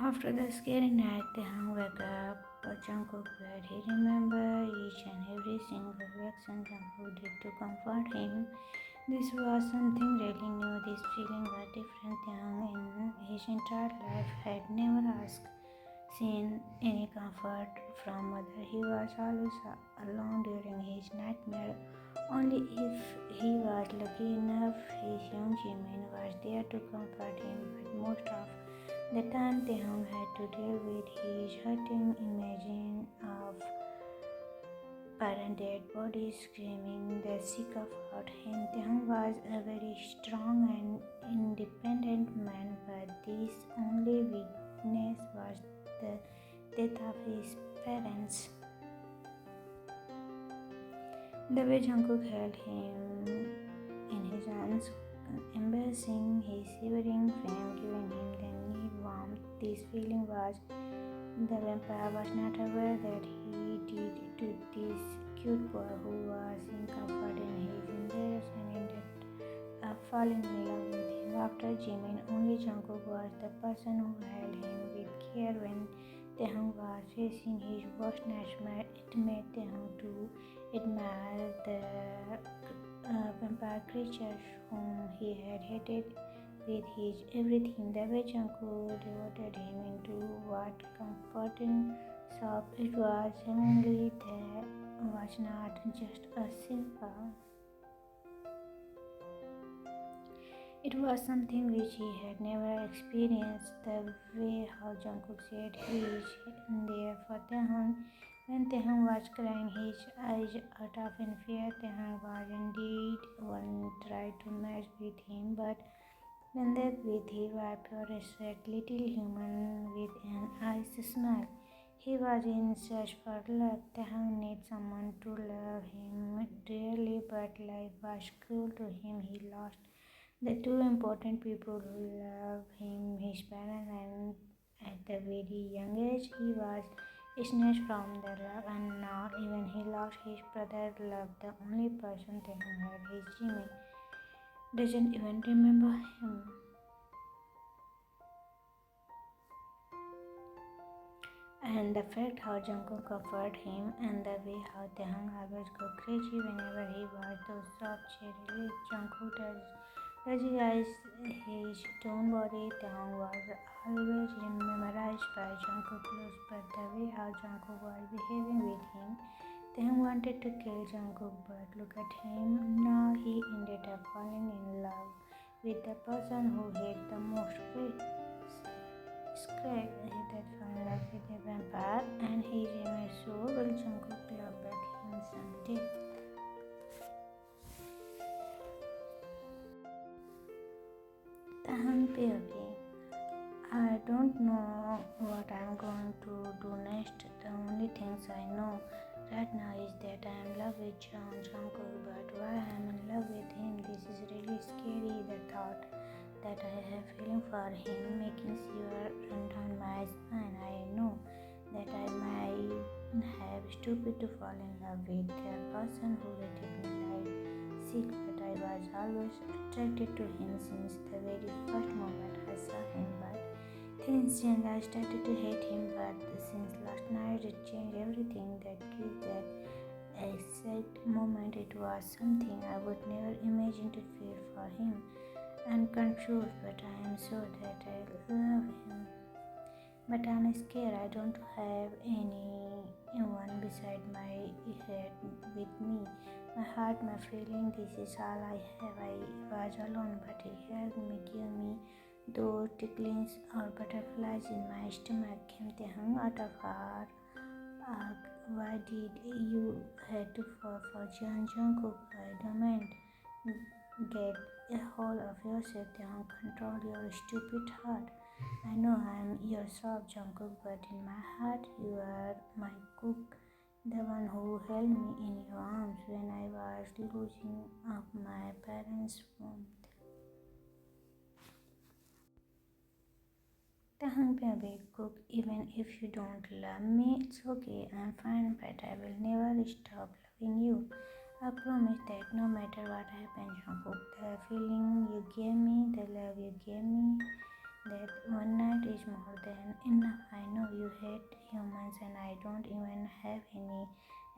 After the scary night, Taehyung woke up Jungkook bed. He remembered each and every single reaction Jungkook did to comfort him. This was something really new. This feeling was different. Taehyung in his entire life had never asked, seen any comfort from mother. He was always alone during his nightmare. Only if he was lucky enough, his young Jimin was there to comfort him. But most of the time, Taehyung had to deal with his hurting imagine of parent dead bodies screaming the sick about him. Taehyung was a very strong and independent man, but his only weakness was the death of his parents. The way Jungkook held him in his arms, embracing his shivering frame, giving him the need warmth. This feeling was the vampire was not aware that he did to this cute boy who was in comfort in his embrace and ended up falling in love with him. After Jimin, only Jungkook was the person who held him with care when Taehyung was facing his worst nightmare. It made Taehyung to admire the vampire creatures whom he had hated with his everything. The way Jungkook devoted him into what comforting sob it was genuinely there was not just a simple. It was something which he had never experienced. The way how Jungkook said he is there for Taehyung. When Taehyung was crying his eyes out of in fear, Taehyung was indeed one tried to match with him, but when that with he wiped your sweat little human with an ice smile. He was in search for love. Taehyung needed someone to love him dearly, but life was cruel to him. He lost the two important people who loved him, his parents, and at the very young age he was snatched from their love, and now even he lost his brother love. The only person Taehyung had, his Jimin, doesn't even remember him. And the fact how Jungkook comforted him and the way how Taehyung always go crazy whenever he was those soft cherry lips. Jungkook does his own body. Taehyung was always memorized by Jungkook clothes, but the way how Jungkook was behaving with him, Taehyung wanted to kill Jungkook, but look at him now. He ended up falling in love with the person who hated the most. Scared that fell in love with a vampire, and his image so will Jungkook love back him someday. Tahan POV. I don't know what I'm going to do next. The only things I know right now is that I am in love with Jungkook, but why I'm in love with him, this is really scary. The thought that I have feeling for him making shiver run down my spine. I know that I might have stupid to fall in love with the person who hated me like sick, but I was always attracted to him since the very first moment I saw him. But things changed. I started to hate him, but since last night it changed everything. That exact moment, it was something I would never imagine to feel for him. I'm confused, but I am sure that I love him. But I'm scared. I don't have anyone beside my head with me. My heart, my feeling, this is all I have. I was alone, but he helped me, give me those ticklings or butterflies in my stomach. Came Taehyung out of her arc. Why did you have to fall for Jungkook? I don't get a hold of yourself, Taehyung. Control your stupid heart. I know I'm your soft Jungkook, but in my heart you are my cook, the one who held me in your arms when I was losing up my parents' womb. Taehyung baby cook, even if you don't love me, it's okay. I'm fine, but I will never stop loving you. I promise that no matter what happens, Jungkook, the feeling you gave me, the love you gave me, that one night is more than enough. I know you hate humans and I don't even have any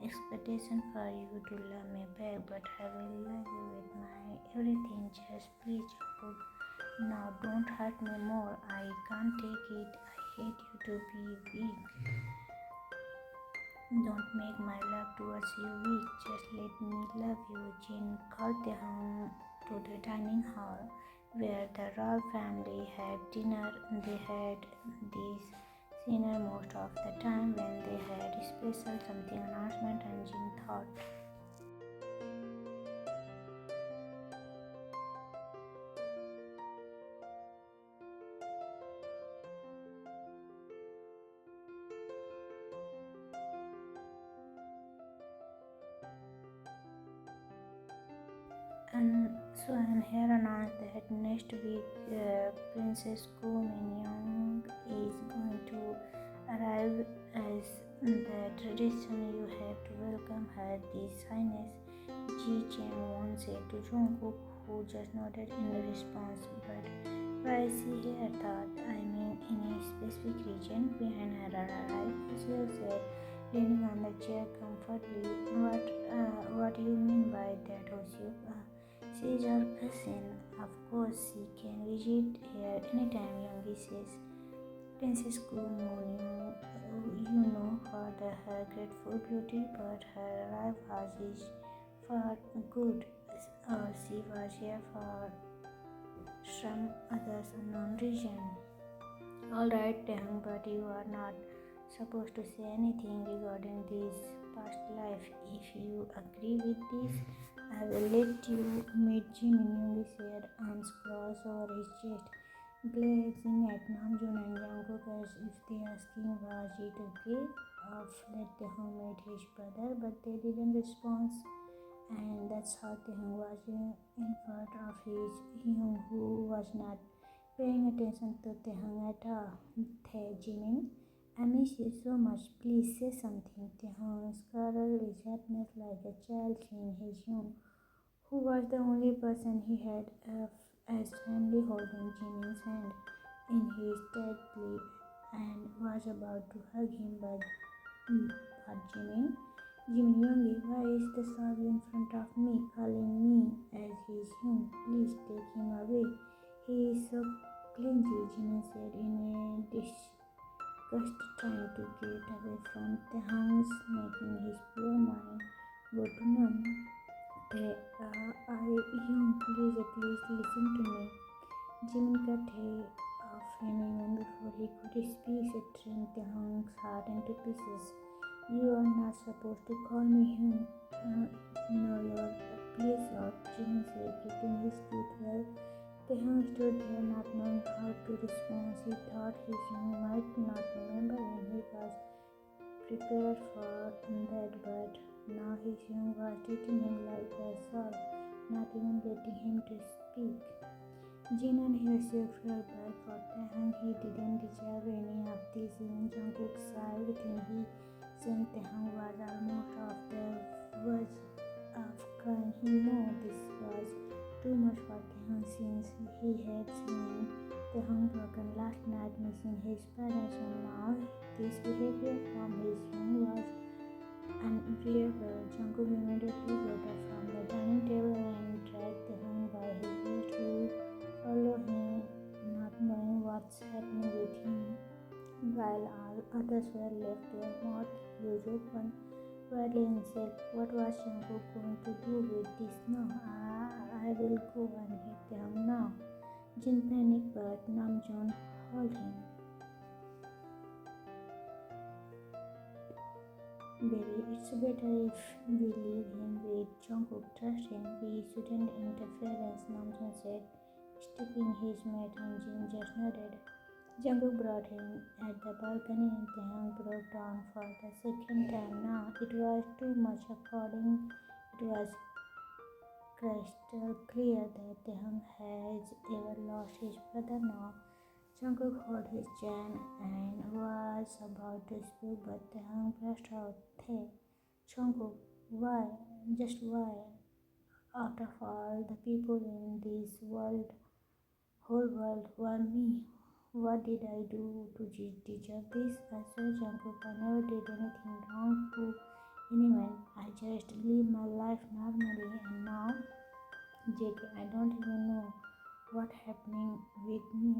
expectation for you to love me back, but I will love you with my everything. Just please, Jungkook. Now don't hurt me more. I can't take it. I hate you to be weak. Don't make my love towards you weak. Just let me love you. Jin called Taehyung to the dining hall where the royal family had dinner. They had this dinner most of the time when they had special something announcement, and Jin thought, and so I'm here announce that next week Princess Ko Min is going to arrive as the tradition. You have to welcome her. This Highness Ji Chen once said to Jungkook, who just nodded in response. But why is she here? Thought, I mean, any specific reason behind her arrival? She said, leaning on the chair comfortably. What do you mean by that, Osyuk? She is our cousin. Of course, she can visit here anytime, Youngie says. Princess Moon, you know for her grateful beauty, but her arrival is for good. She was here for some others unknown reason. Alright, Taehyung, but you are not supposed to say anything regarding this past life. If you agree with this, I will let you meet Jimin. Yoongi said, arms crossed over his chest, gazing at Namjoon and Jungkook as if they asking, was it okay of that Taehyung met his brother, but they didn't respond. And that's how Taehyung was in front of his Hyung, who was not paying attention to Taehyung at all. Jimin, I miss you so much. Please say something. Taehyung scowled his happiness like a child seeing his Hyung, who was the only person he had as family holding Jimin's hand in his tightly and was about to hug him, but Jimin Youngie, why is the sob in front of me, calling me as his Hyung? Please take him away. He is so clingy, Jimin said in a disgust, trying to get away from Taehyung's making his poor mind go to numb. Hyung, please at least listen to me. Jimin cut off him even before he could speak, tearing Taehyung's heart into pieces. You are not supposed to call me Hyung. No, you're. Please stop, Jimin said, getting his teeth well. Taehyung stood there not knowing how to respond. He thought his Hyung might not remember and he was prepared for that, but now his Hyung was treating him like a soul, not even letting him to speak. Jin and Hyoseo felt bad for Taehyung. He didn't deserve any of this. Even Jungkook saw everything he sent. Taehyung was almost off the verge of crying. He knew this was too much for Taehyung since he had seen Taehyung broken last night, missing his parents, and now this behavior from his Hyung was unbearable. Jungkook immediately got up from the dining table and dragged Taehyung by his heels to follow him, not knowing what's happening with him, while all others were left their mouths huge open, widely said, what was Jungkook going to do with this? No, I will go and hit them now. Jin panicked, but Namjoon held him. Baby, it's better if we leave him with Jungkook. Trust him. We shouldn't interfere, Namjoon said, stepping his mate, and Jin just nodded. Jungkook brought him at the balcony and Taehyung broke down for the second time now. It was too much according. It was crystal clear that Taehyung has ever lost his brother now. Jungkook held his chin and was about to speak, but Taehyung burst out, Hey, Jungkook, why? Just why? Out of all the people in this whole world, why me? What did I do to deserve this? I saw Jungkook. I never did anything wrong to anyone. I just live my life normally, and now, JK, I don't even know what happening with me.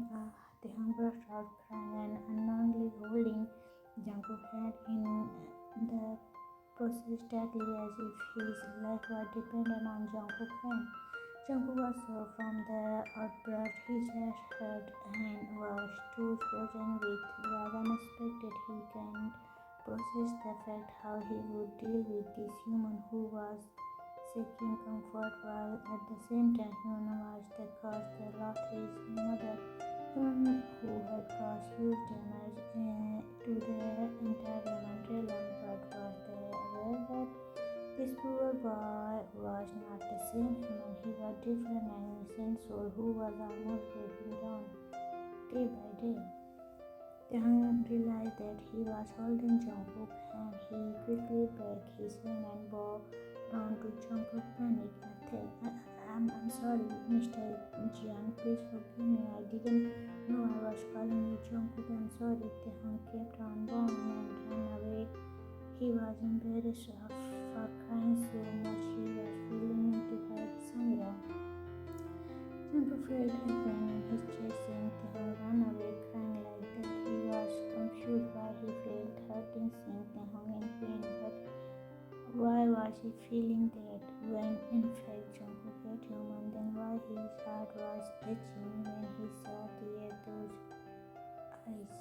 Taehyung burst out crying and unknowingly holding Jungkook's head in the process tightly as if his life was dependent on Jungkook's hand. Jungkook was from the outburst. His left hand was too frozen with was unexpected. He can't process the fact how he would deal with this human who was seeking comfort while at the same time human was the cause that lost his mother, human who had caused huge damage to the entire elementary land, but was they aware that this poor boy was not the same human. He was different and innocent soul who was almost breaking down day by day. Taehyung realized that he was holding Jungkook's hand. He quickly broke his hand and bowed down to Jungkook's panic. I'm sorry, Mr. Jian. Please forgive me. I didn't know I was calling you Jungkook. I'm sorry. Taehyung kept on bowing and ran away. He was embarrassed for crying so much. He was feeling to hide Samira. Jungkook felt a pain in his chest and Taehyung ran away crying like that. He was confused why he felt hurting seeing Taehyung in pain, but why was he feeling that when in fact Jungkook hurt him, and then why his heart was itching when he saw those eyes.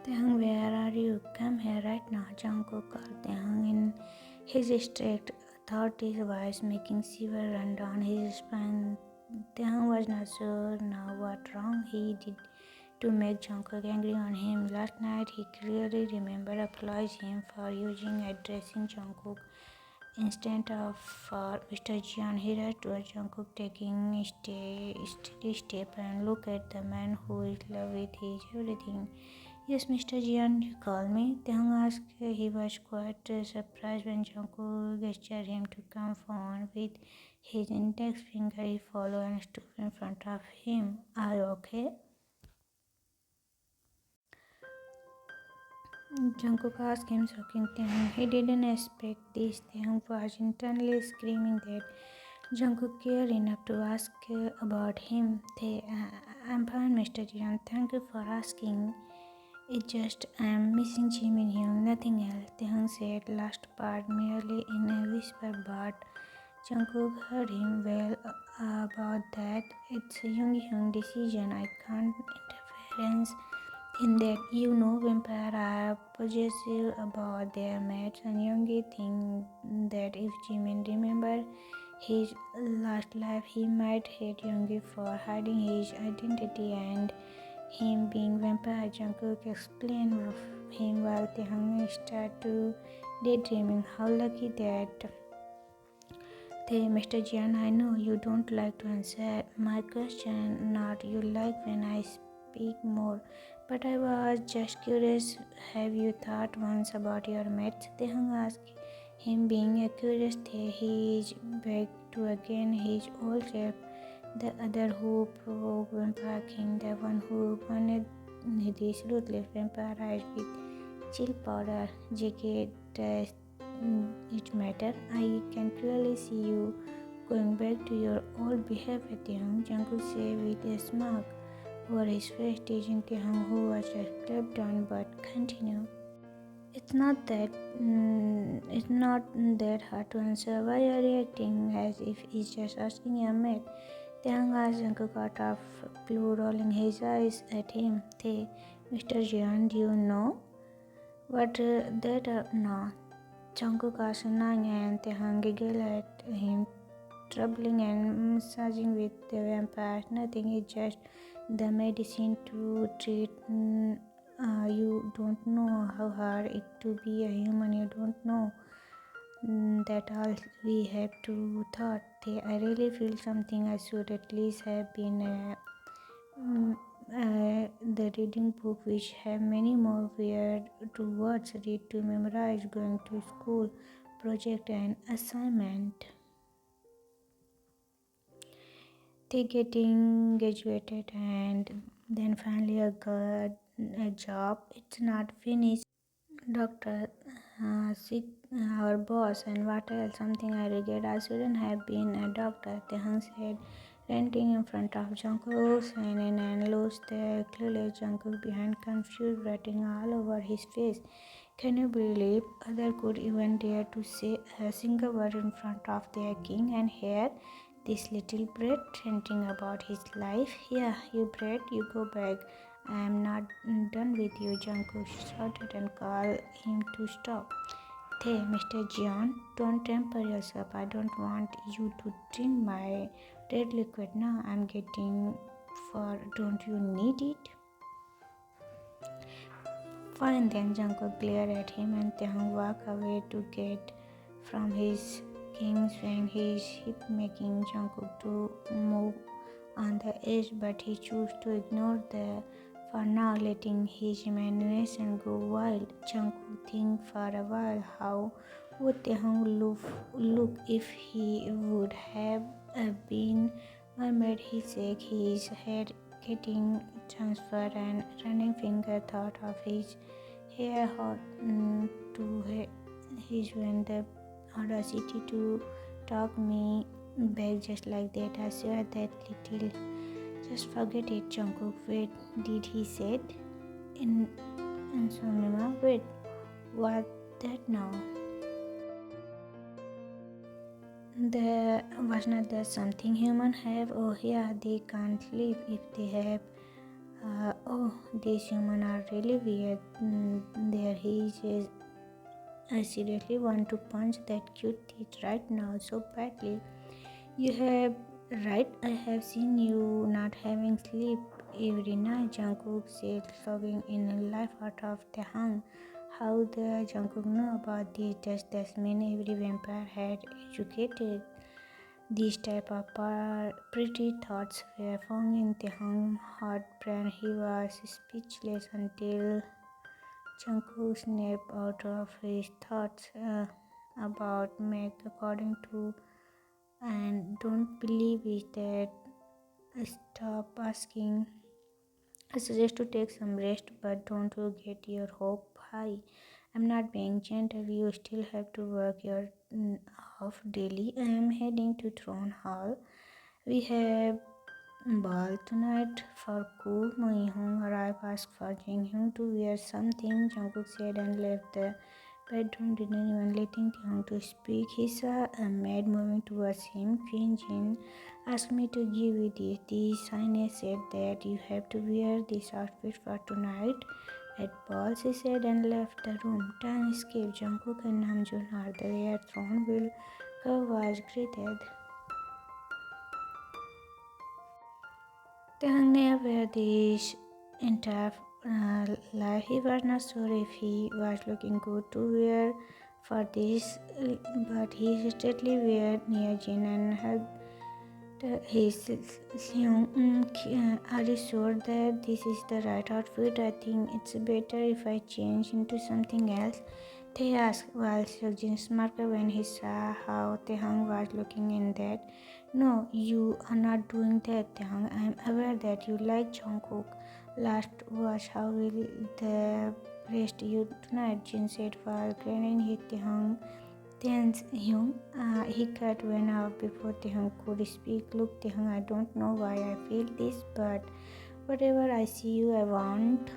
Taehyung, where are you? Come here right now. Jungkook called Taehyung in his strict authority voice, making shiver run down his spine. Taehyung was not sure now what wrong he did to make Jungkook angry on him. Last night he clearly remembered apologizing him for addressing Jungkook instead of for Mr. Jian. He rushed towards Jungkook, taking a steady step and look at the man who is love with his everything. Yes, Mr. Jian, you call me? Taehyung asked. He was quite surprised when Jungkook gestured him to come forward. With his index finger, he followed and stood in front of him. Are you okay? Jungkook asked him, shocking Taehyung. He didn't expect this. Taehyung was internally screaming that Jungkook cared enough to ask about him. I'm fine, Mr. Jian. Thank you for asking. It's just I'm missing Jimin Hyung, nothing else. Taehyung said last part merely in a whisper, but Jungkook heard him well about that. It's Jung Hyung's decision. I can't interference in that. You know, vampires are possessive about their mates, and Yoongi thinks that if Jimin remembered his last life, he might hate Yoongi for hiding his identity and him being vampire. Jungkook explained him while Taehyung started to daydreaming. How lucky that Mr. Jian, I know you don't like to answer my question, not you like when I speak more. But I was just curious, have you thought once about your mates? Taehyung asked him, being a curious he is back to again his old self, the other who provoked Vampire King, the one who wanted this ruthless vampire eyes with chill powder. JK, does it matter? I can clearly see you going back to your old behavior, Taehyung, Jungkook said with a smirk over his face, teasing Taehyung, who was just clapped down but continued. It's not that hard to answer. Why are you acting as if he's just asking your mate? Taehyung asked Jungkook out of blue, rolling his eyes at him. Mr. Jian, do you know what that no? Jungkook asked, annoying, and Taehyung giggled at him, troubling and massaging with the vampire. Nothing, it's just the medicine to treat. You don't know how hard it to be a human. You don't know that all we have to thought. I really feel something. I should at least have been the reading book, which have many more weird to words read to memorize, going to school, project and assignment. They getting graduated and then finally a job. It's not finished. Doctor, sick, our boss, and what else? Something I regret. I shouldn't have been a doctor, Taehyung said, ranting in front of Jungkook, Senin, and lost the clueless Jungkook behind, confused writing all over his face. Can you believe other could even dare to say a single word in front of their king? And here, this little brat ranting about his life. Yeah, you brat, you go back. I am not done with you, Jungkook shouted and called him to stop. Hey, Mr. John, don't temper yourself. I don't want you to drink my red liquid now. I'm getting for. Don't you need it? Fine then, Jungkook glared at him and Taehyung walked away to get from his king swing his hip, making Jungkook to move on the edge, but he chose to ignore the for now, letting his imagination go wild. Jungkook think for a while how would Taehyung look if he would have been mermaid. He shook his head, getting transferred and running finger thought of his hair hot to his when the audacity to talk me back just like that. I swear that little. Just forget it, Jungkook. Wait, did he said in cinema? Wait, what that now? There was not there something human have? Oh yeah, they can't live if they have. Oh, these humans are really weird. There he says, I seriously want to punch that cute teeth right now so badly. You have right. I have seen you not having sleep every night. Jungkook said, logging in a life out of the hung. How the Jungkook know about this? Does that mean every vampire had educated? These type of pretty thoughts were found in the hung hot brain. He was speechless until Jungkook snapped out of his thoughts about Meg according to and don't believe it that stop asking. I suggest to take some rest, but don't you get your hope high. I'm not being gentle. You still have to work your off daily. I am heading to Throne Hall. We have ball tonight for cool. Moihung arrived, asked for Jinghyun to wear something. Jungkook said and left the bedroom, didn't even letting Taehyung to speak. He saw a maid moving towards him. Queen Jin asked me to give you this. The signer said that you have to wear this outfit for tonight at ball, she said and left the room. Time escaped. Jungkook and Namjoon are there. Throne will go was greeted. Taehyung never this entire life. He was not sure if he was looking good to wear for this, but he steadily wear near Jin and hugged his Seung. Are you sure that this is the right outfit? I think it's better if I change into something else. They asked while Seokjin smirked when he saw how Taehyung was looking in that. No, you are not doing that, Taehyung. I am aware that you like Jungkook. Last watch how will the rest you tonight, Jin said while grinning at Taehyung. Taehyung, he cut went out before Taehyung could speak. Look, Taehyung, I don't know why I feel this, but whatever I see you, I want.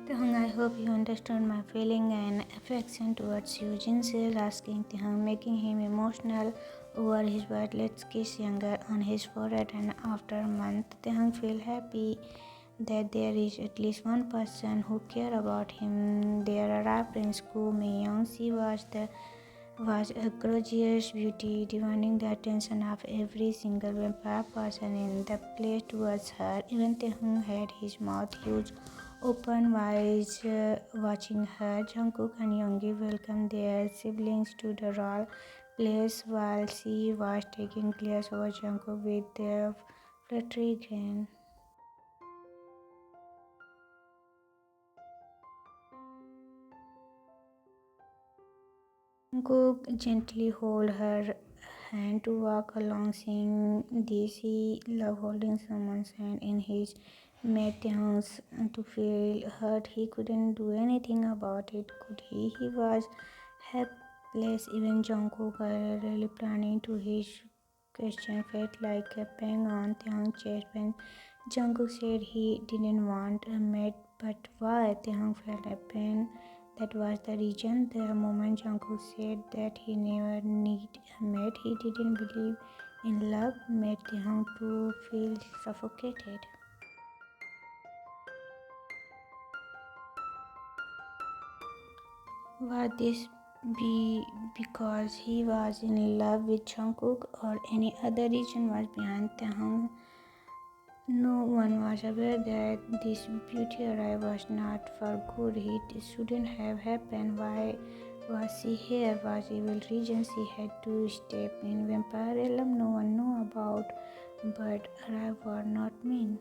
Taehyung, I hope you understand my feeling and affection towards you. Jin said, asking Taehyung, making him emotional over his word. Let's kiss younger on his forehead, and after a month, Taehyung feel happy that there is at least one person who care about him. There arrived Prince Koo Myeong. She was a gorgeous beauty, demanding the attention of every single vampire person in the place towards her. Even Taehyung had his mouth huge open, while watching her. Jungkook and Yoongi welcomed their siblings to the royal place while she was taking glares over Jungkook with their fluttery grin. Cook gently hold her hand to walk along, seeing this he loved holding someone's hand in his made Taehyung to feel hurt. He couldn't do anything about it, could he? He was helpless. Even Jungkook, really planning to his question, felt like a pang on Taehyung's chest when Jungkook said he didn't want a mate, but why? Taehyung felt a pain. That was the reason. The moment Jungkook said that he never need a mate, he didn't believe in love, made Taehyung to feel suffocated. Would this be because he was in love with Jungkook or any other reason was behind Taehyung? No one was aware that this beauty arrival was not for good. It shouldn't have happened. Why was she here? Was evil reason she had to step in? Vampire realm no one knew about, but arrive were not mean.